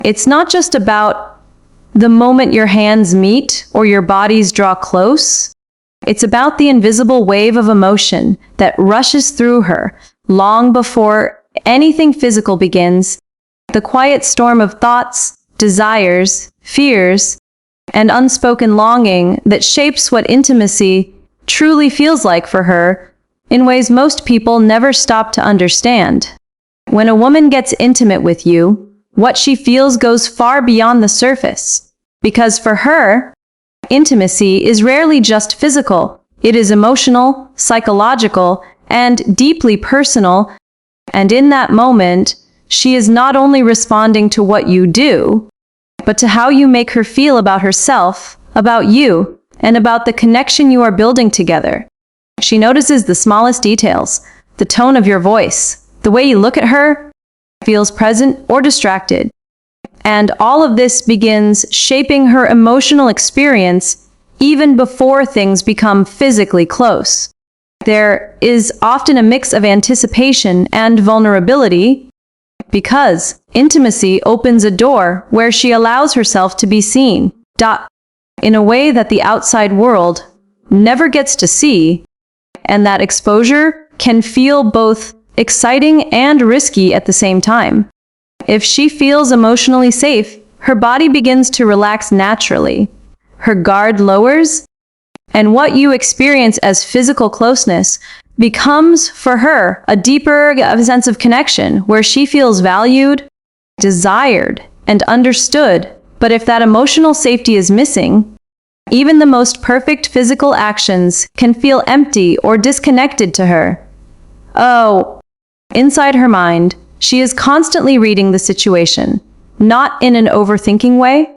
It's not just about the moment your hands meet or your bodies draw close. It's about the invisible wave of emotion that rushes through her long before anything physical begins, the quiet storm of thoughts, desires, fears, and unspoken longing that shapes what intimacy truly feels like for her in ways most people never stop to understand. When a woman gets intimate with you, what she feels goes far beyond the surface, because for her, intimacy is rarely just physical. It is emotional, psychological, and deeply personal, and in that moment, she is not only responding to what you do, but to how you make her feel about herself, about you, and about the connection you are building together. She notices the smallest details, the tone of your voice, the way you look at her, feels present or distracted. And all of this begins shaping her emotional experience even before things become physically close. There is often a mix of anticipation and vulnerability because intimacy opens a door where she allows herself to be seen, in a way that the outside world never gets to see, and that exposure can feel both exciting and risky at the same time. If she feels emotionally safe, her body begins to relax naturally. Her guard lowers, and what you experience as physical closeness becomes, for her, a deeper sense of connection where she feels valued, desired, and understood. But if that emotional safety is missing, even the most perfect physical actions can feel empty or disconnected to her. Inside her mind, she is constantly reading the situation, not in an overthinking way,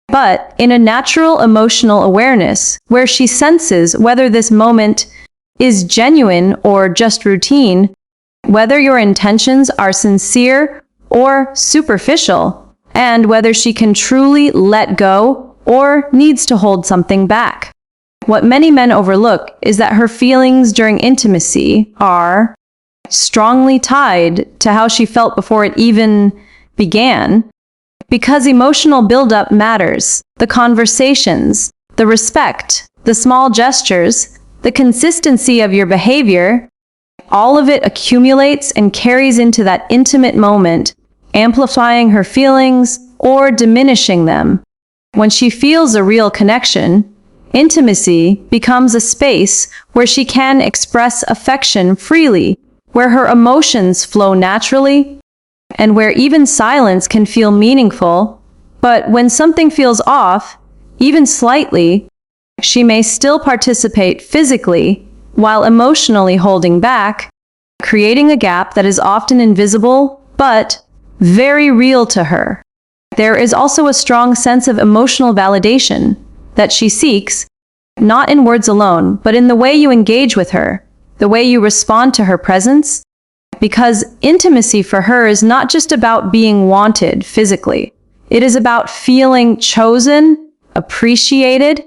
but in a natural emotional awareness where she senses whether this moment is genuine or just routine, whether your intentions are sincere or superficial, and whether she can truly let go or needs to hold something back. What many men overlook is that her feelings during intimacy are strongly tied to how she felt before it even began, because emotional buildup matters. The conversations, the respect, the small gestures, the consistency of your behavior, all of it accumulates and carries into that intimate moment, amplifying her feelings or diminishing them. When she feels a real connection, intimacy becomes a space where she can express affection freely, where her emotions flow naturally, and where even silence can feel meaningful. But when something feels off, even slightly, she may still participate physically while emotionally holding back, creating a gap that is often invisible but very real to her. There is also a strong sense of emotional validation that she seeks, not in words alone, but in the way you engage with her, the way you respond to her presence, because intimacy for her is not just about being wanted physically. It is about feeling chosen, appreciated,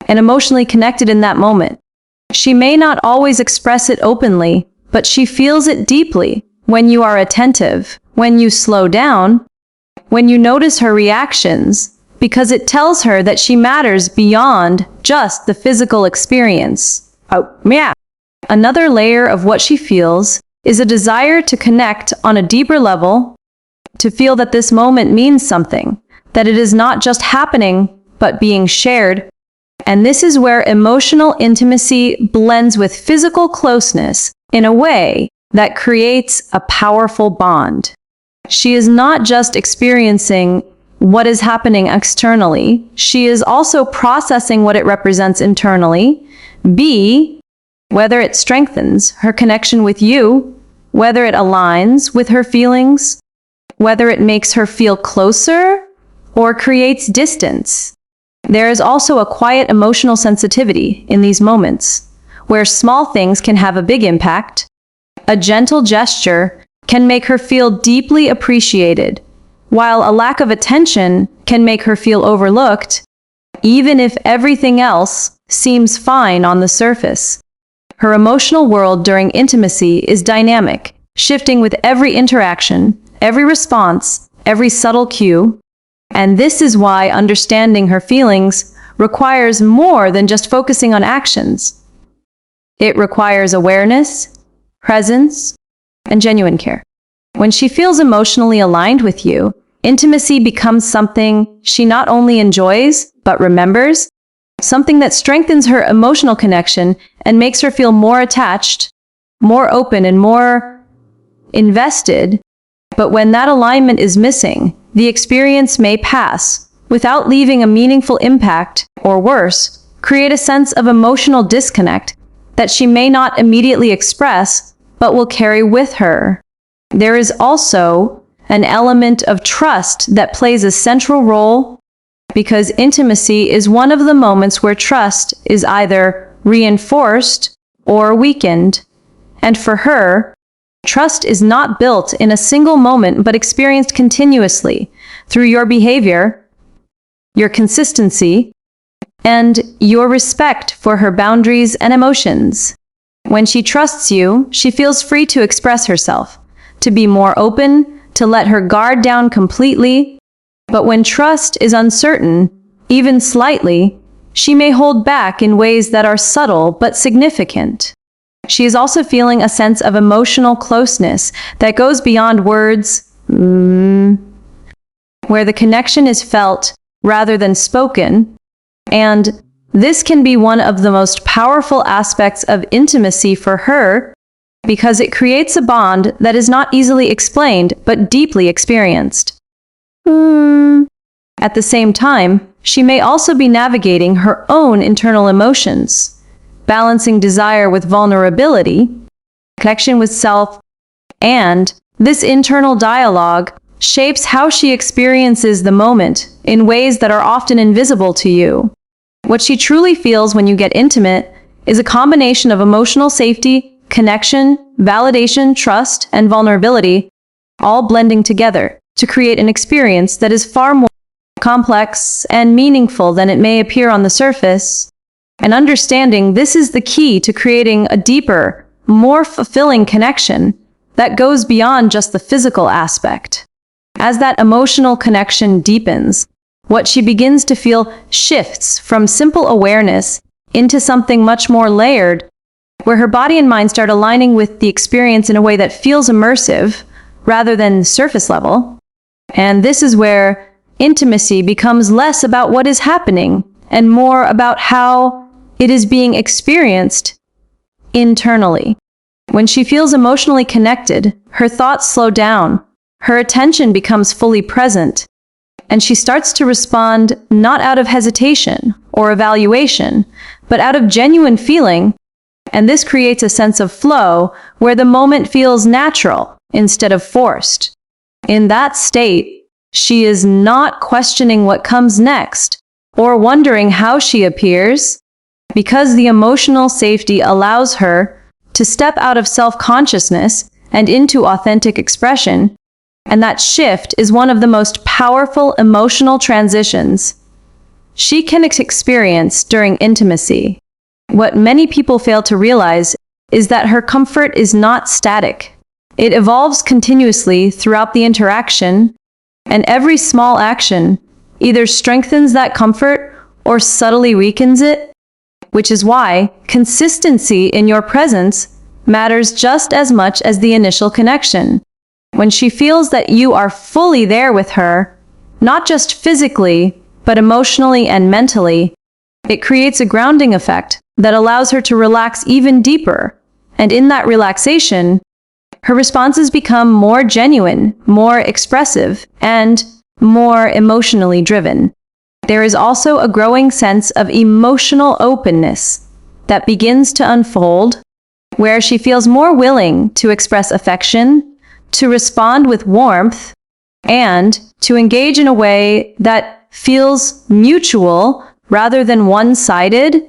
and emotionally connected in that moment. She may not always express it openly, but she feels it deeply when you are attentive, when you slow down, when you notice her reactions, because it tells her that she matters beyond just the physical experience. Another layer of what she feels is a desire to connect on a deeper level, to feel that this moment means something, that it is not just happening, but being shared. And this is where emotional intimacy blends with physical closeness in a way that creates a powerful bond. She is not just experiencing what is happening externally, she is also processing what it represents internally. Whether it strengthens her connection with you, whether it aligns with her feelings, whether it makes her feel closer or creates distance. There is also a quiet emotional sensitivity in these moments, where small things can have a big impact. A gentle gesture can make her feel deeply appreciated, while a lack of attention can make her feel overlooked, even if everything else seems fine on the surface. Her emotional world during intimacy is dynamic, shifting with every interaction, every response, every subtle cue. And this is why understanding her feelings requires more than just focusing on actions. It requires awareness, presence, and genuine care. When she feels emotionally aligned with you, intimacy becomes something she not only enjoys, but remembers, something that strengthens her emotional connection and makes her feel more attached, more open, and more invested. But when that alignment is missing, the experience may pass without leaving a meaningful impact, or worse, create a sense of emotional disconnect that she may not immediately express, but will carry with her. There is also an element of trust that plays a central role, because intimacy is one of the moments where trust is either reinforced or weakened. And for her, trust is not built in a single moment but experienced continuously through your behavior, your consistency, and your respect for her boundaries and emotions. When she trusts you, she feels free to express herself, to be more open, to let her guard down completely. But when trust is uncertain, even slightly, she may hold back in ways that are subtle but significant. She is also feeling a sense of emotional closeness that goes beyond words, where the connection is felt rather than spoken, and this can be one of the most powerful aspects of intimacy for her, because it creates a bond that is not easily explained but deeply experienced. At the same time, she may also be navigating her own internal emotions, balancing desire with vulnerability, connection with self, and this internal dialogue shapes how she experiences the moment in ways that are often invisible to you. What she truly feels when you get intimate is a combination of emotional safety, connection, validation, trust, and vulnerability, all blending together to create an experience that is far more complex and meaningful than it may appear on the surface. And understanding this is the key to creating a deeper, more fulfilling connection that goes beyond just the physical aspect. As that emotional connection deepens, what she begins to feel shifts from simple awareness into something much more layered, where her body and mind start aligning with the experience in a way that feels immersive rather than surface level. And this is where intimacy becomes less about what is happening and more about how it is being experienced internally. When she feels emotionally connected, her thoughts slow down, her attention becomes fully present, and she starts to respond not out of hesitation or evaluation, but out of genuine feeling. And this creates a sense of flow where the moment feels natural instead of forced. In that state, she is not questioning what comes next or wondering how she appears, because the emotional safety allows her to step out of self-consciousness and into authentic expression. And that shift is one of the most powerful emotional transitions she can experience during intimacy. What many people fail to realize is that her comfort is not static. It evolves continuously throughout the interaction, and every small action either strengthens that comfort or subtly weakens it, which is why consistency in your presence matters just as much as the initial connection. When she feels that you are fully there with her, not just physically, but emotionally and mentally, it creates a grounding effect that allows her to relax even deeper. And in that relaxation, her responses become more genuine, more expressive, and more emotionally driven. There is also a growing sense of emotional openness that begins to unfold, where she feels more willing to express affection, to respond with warmth, and to engage in a way that feels mutual rather than one-sided.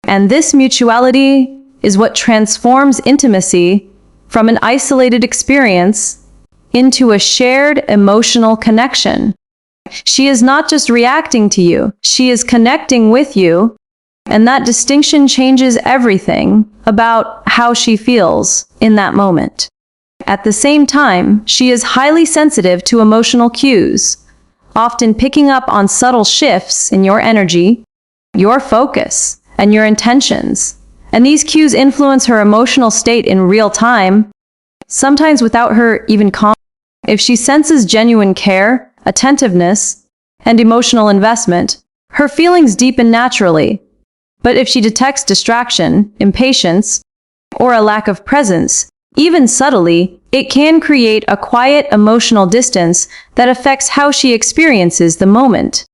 And this mutuality is what transforms intimacy from an isolated experience into a shared emotional connection. She is not just reacting to you, she is connecting with you, and that distinction changes everything about how she feels in that moment. At the same time, she is highly sensitive to emotional cues, often picking up on subtle shifts in your energy, your focus, and your intentions. And these cues influence her emotional state in real time, sometimes without her even commenting. If she senses genuine care, attentiveness, and emotional investment, her feelings deepen naturally. But if she detects distraction, impatience, or a lack of presence, even subtly, it can create a quiet emotional distance that affects how she experiences the moment.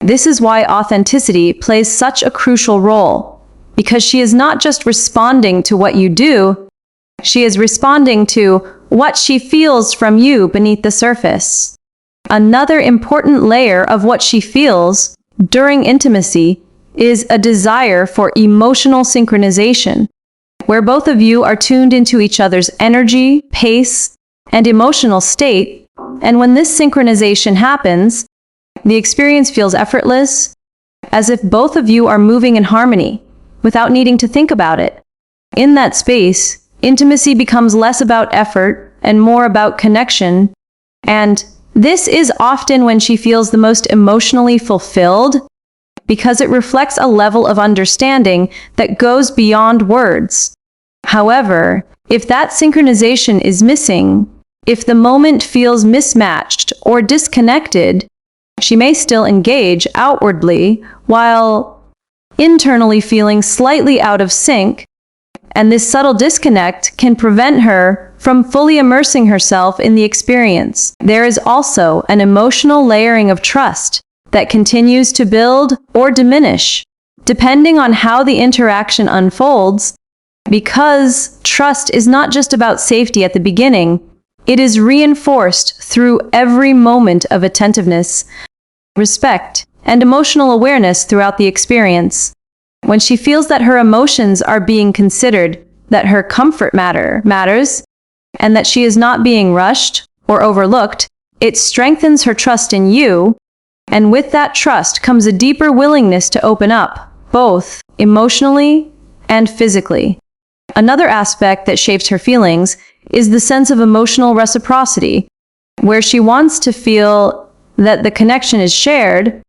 This is why authenticity plays such a crucial role, because she is not just responding to what you do, she is responding to what she feels from you beneath the surface. Another important layer of what she feels during intimacy is a desire for emotional synchronization, where both of you are tuned into each other's energy, pace, and emotional state. And when this synchronization happens, the experience feels effortless, as if both of you are moving in harmony, without needing to think about it. In that space, intimacy becomes less about effort and more about connection, and this is often when she feels the most emotionally fulfilled, because it reflects a level of understanding that goes beyond words. However, if that synchronization is missing, if the moment feels mismatched or disconnected, she may still engage outwardly while internally feeling slightly out of sync, and this subtle disconnect can prevent her from fully immersing herself in the experience. There is also an emotional layering of trust that continues to build or diminish, depending on how the interaction unfolds, because trust is not just about safety at the beginning, it is reinforced through every moment of attentiveness, respect, and emotional awareness throughout the experience. When she feels that her emotions are being considered, that her comfort matters, and that she is not being rushed or overlooked, it strengthens her trust in you, and with that trust comes a deeper willingness to open up, both emotionally and physically. Another aspect that shapes her feelings is the sense of emotional reciprocity, where she wants to feel that the connection is shared,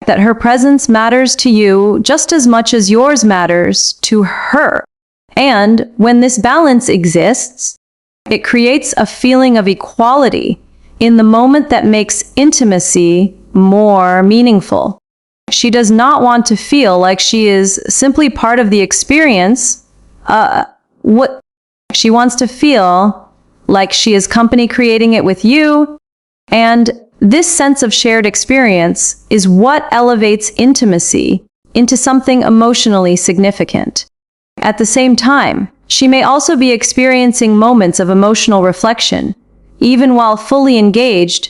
that her presence matters to you just as much as yours matters to her. And when this balance exists, it creates a feeling of equality in the moment that makes intimacy more meaningful. She does not want to feel like she is simply part of the experience. She wants to feel like she is company creating it with you, and this sense of shared experience is what elevates intimacy into something emotionally significant. At the same time, she may also be experiencing moments of emotional reflection, even while fully engaged,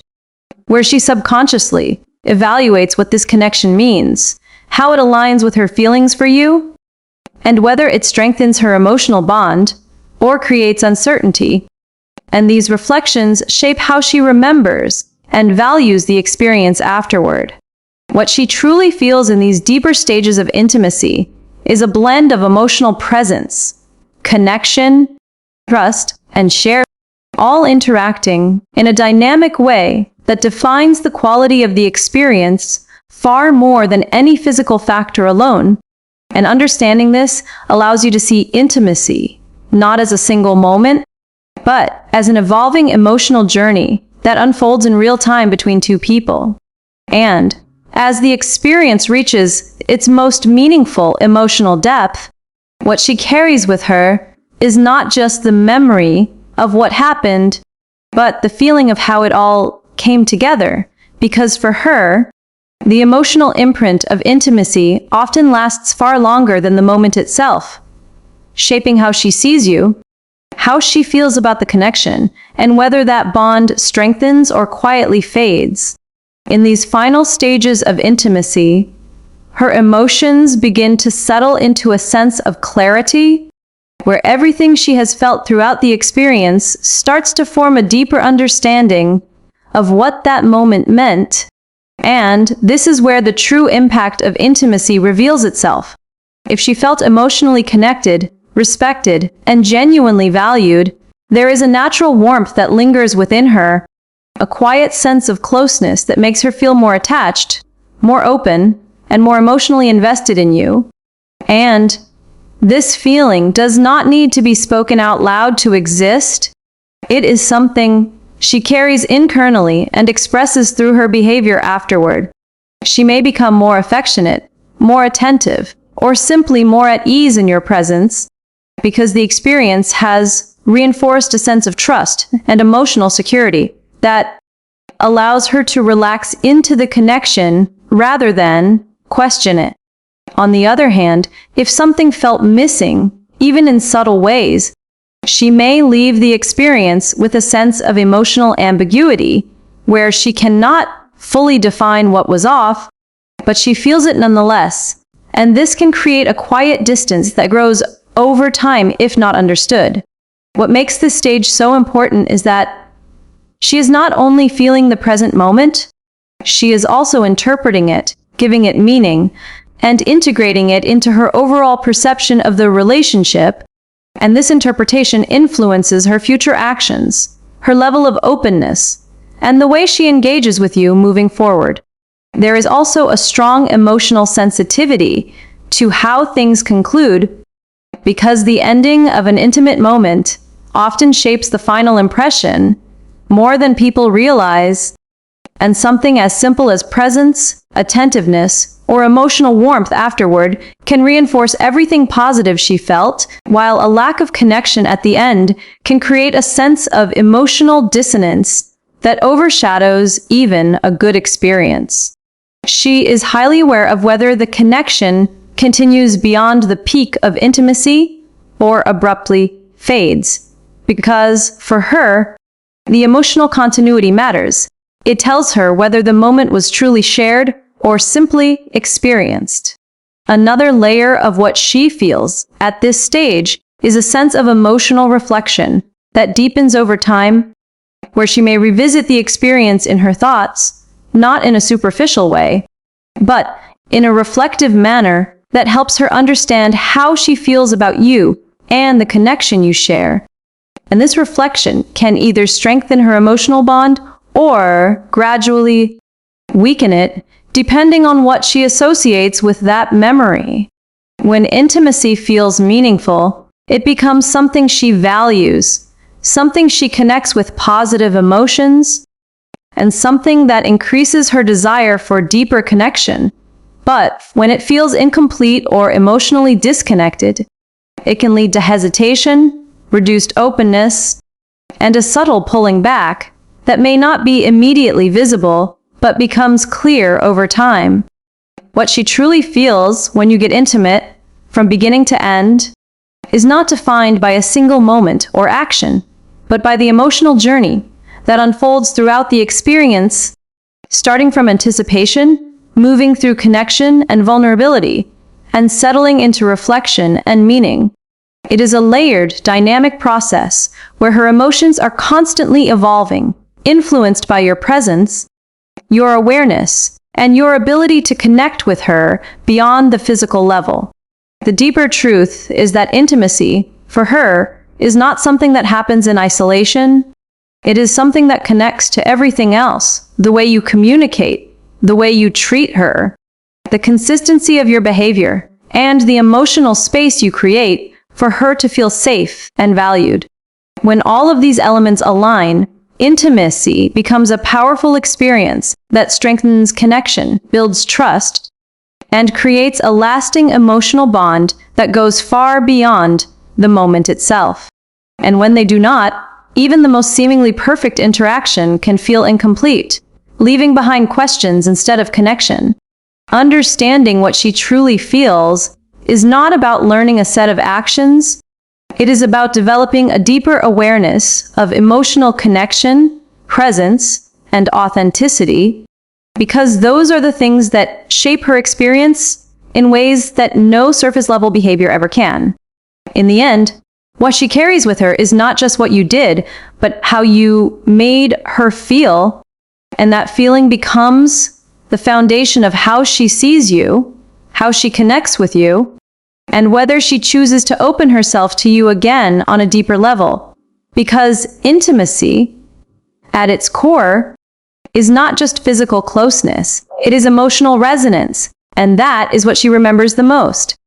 where she subconsciously evaluates what this connection means, how it aligns with her feelings for you, and whether it strengthens her emotional bond or creates uncertainty. And these reflections shape how she remembers and values the experience afterward. What she truly feels in these deeper stages of intimacy is a blend of emotional presence, connection, trust, and share, all interacting in a dynamic way that defines the quality of the experience far more than any physical factor alone. And understanding this allows you to see intimacy not as a single moment, but as an evolving emotional journey that unfolds in real time between two people. And as the experience reaches its most meaningful emotional depth, what she carries with her is not just the memory of what happened, but the feeling of how it all came together. Because for her, the emotional imprint of intimacy often lasts far longer than the moment itself, shaping how she sees you, how she feels about the connection, and whether that bond strengthens or quietly fades. In these final stages of intimacy, her emotions begin to settle into a sense of clarity, where everything she has felt throughout the experience starts to form a deeper understanding of what that moment meant. And this is where the true impact of intimacy reveals itself. If she felt emotionally connected, respected, and genuinely valued, there is a natural warmth that lingers within her, a quiet sense of closeness that makes her feel more attached, more open, and more emotionally invested in you. And this feeling does not need to be spoken out loud to exist. It is something she carries internally and expresses through her behavior afterward. She may become more affectionate, more attentive, or simply more at ease in your presence because the experience has reinforced a sense of trust and emotional security that allows her to relax into the connection rather than question it. On the other hand, if something felt missing, even in subtle ways, she may leave the experience with a sense of emotional ambiguity, where she cannot fully define what was off, but she feels it nonetheless. And this can create a quiet distance that grows over time if not understood. What makes this stage so important is that she is not only feeling the present moment, she is also interpreting it, giving it meaning, and integrating it into her overall perception of the relationship, and this interpretation influences her future actions, her level of openness, and the way she engages with you moving forward. There is also a strong emotional sensitivity to how things conclude, because the ending of an intimate moment often shapes the final impression more than people realize, and something as simple as presence, attentiveness, or emotional warmth afterward can reinforce everything positive she felt, while a lack of connection at the end can create a sense of emotional dissonance that overshadows even a good experience. She is highly aware of whether the connection continues beyond the peak of intimacy or abruptly fades, because for her, the emotional continuity matters. It tells her whether the moment was truly shared or simply experienced. Another layer of what she feels at this stage is a sense of emotional reflection that deepens over time, where she may revisit the experience in her thoughts, not in a superficial way, but in a reflective manner that helps her understand how she feels about you and the connection you share. And this reflection can either strengthen her emotional bond or gradually weaken it, depending on what she associates with that memory. When intimacy feels meaningful, it becomes something she values, something she connects with positive emotions, and something that increases her desire for deeper connection. But when it feels incomplete or emotionally disconnected, it can lead to hesitation, reduced openness, and a subtle pulling back that may not be immediately visible, but becomes clear over time. What she truly feels when you get intimate, from beginning to end, is not defined by a single moment or action, but by the emotional journey that unfolds throughout the experience, starting from anticipation, moving through connection and vulnerability, and settling into reflection and meaning. It is a layered, dynamic process where her emotions are constantly evolving, influenced by your presence, your awareness, and your ability to connect with her beyond the physical level. The deeper truth is that intimacy, for her, is not something that happens in isolation. It is something that connects to everything else, the way you communicate, the way you treat her, the consistency of your behavior, and the emotional space you create for her to feel safe and valued. When all of these elements align, intimacy becomes a powerful experience that strengthens connection, builds trust, and creates a lasting emotional bond that goes far beyond the moment itself. And when they do not, even the most seemingly perfect interaction can feel incomplete, leaving behind questions instead of connection. Understanding what she truly feels is not about learning a set of actions. It is about developing a deeper awareness of emotional connection, presence, and authenticity, because those are the things that shape her experience in ways that no surface-level behavior ever can. In the end, what she carries with her is not just what you did, but how you made her feel, and that feeling becomes the foundation of how she sees you, how she connects with you, and whether she chooses to open herself to you again on a deeper level. Because intimacy, At its core is not just physical closeness, it is emotional resonance, and that is what she remembers the most.